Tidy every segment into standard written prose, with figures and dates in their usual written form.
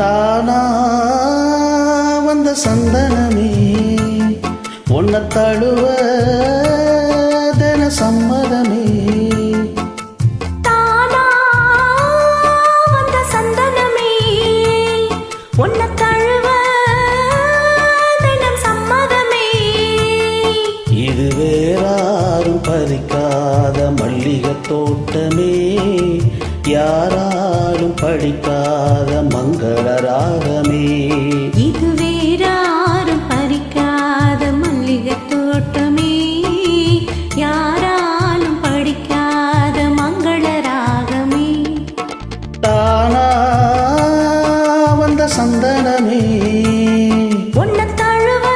தானா வந்த சந்தனமே உன்னை தழுவ தின சம்மதமே. தானா வந்த சந்தனமே உன்னை தழுவ தினம் சம்மதமே. இது வேறாரும் பறிக்காத மல்லிகை தோட்டமே, யாராலும் படிக்காத மங்கள ராகமே. இது வேறாரும் பறிக்காத மல்லிகை தோட்டமே, யாராலும் படிக்காத மங்கள ராகமே. தானா வந்த சந்தனமே உன்னை தழுவ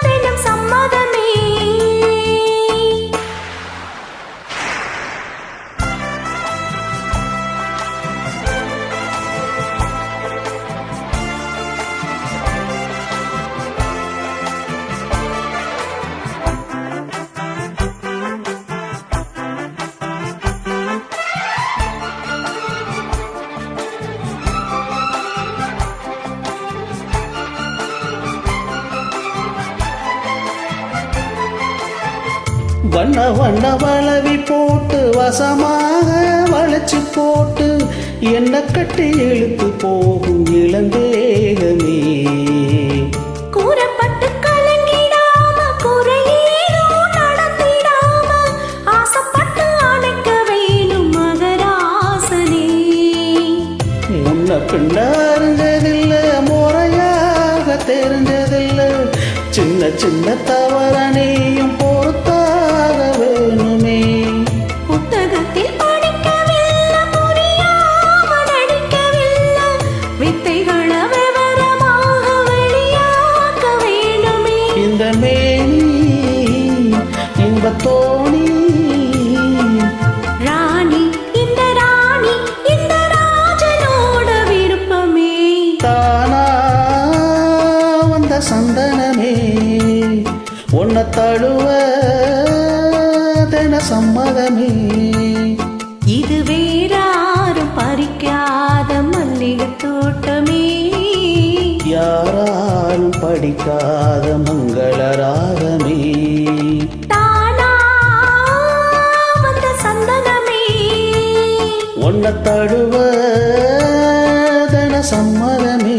தினம் சம்மதமே. வண்ண வண்ண வளவி போட்டு வசமாக வளைச்சு போட்டு என்ன கட்டி இழுத்து போகும் இளந்தேகமே. கூறப்பட்டு கலங்கிடாம குறையேதும் நடந்திடாம ஆசைப்பட்டு அணைக்க வேணும் மகராசனே. முன்ன பின்ன அறிஞ்சதில்ல, முறையாக தெரிஞ்சதில்ல, சின்ன சின்ன தவறனையும் பொறுத்தாக வேணுமே. புத்தகத்தில் படிக்கவில்லை, புரியாம நடிக்கவில்லை, வித்தைகளை விவரமாக வெளியாக்க வேணுமே. இந்த மேனி இன்பத்தோணி ராணி இந்த ராணி இந்த ராஜனோட விருப்பமே. தானா வந்த சந்தனமே உன்னை தழுவ தின சம்மதமே. இது வேறாரும் பறிக்காத மல்லிகை தோட்டமே, யாராலும் படிக்காத மங்கள ராகமே. தானா வந்த சந்தனமே உன்னை தழுவ தின சம்மதமே.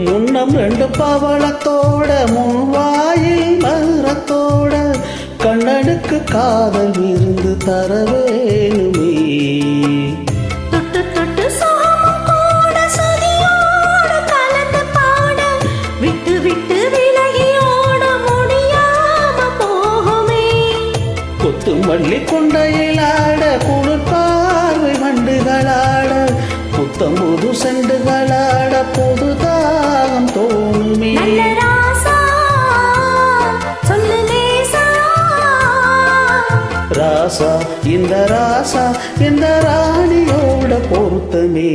முன்னம் ரெண்டு பவளத்தோட முன்வாயில் மதுரத்தோட கண்ணனுக்கு காதல் விருந்து தர வேணுமே. தொட்டு தொட்டு சோகம் கூட சுதியோடு கலந்து பாட விட்டு விட்டு விலகி ஓட முடியாம போகுமே. கொத்து மல்லி கொண்டையிலாட குளிர் பார்வை வண்டுகளாட புத்தம் புது செண்டுகளாட பொது தாகம் தோணுமே. நல்ல ராசா சொல்லு லேசா, ராசா இந்த ராசா இந்த ராணியோட பொருத்தமே.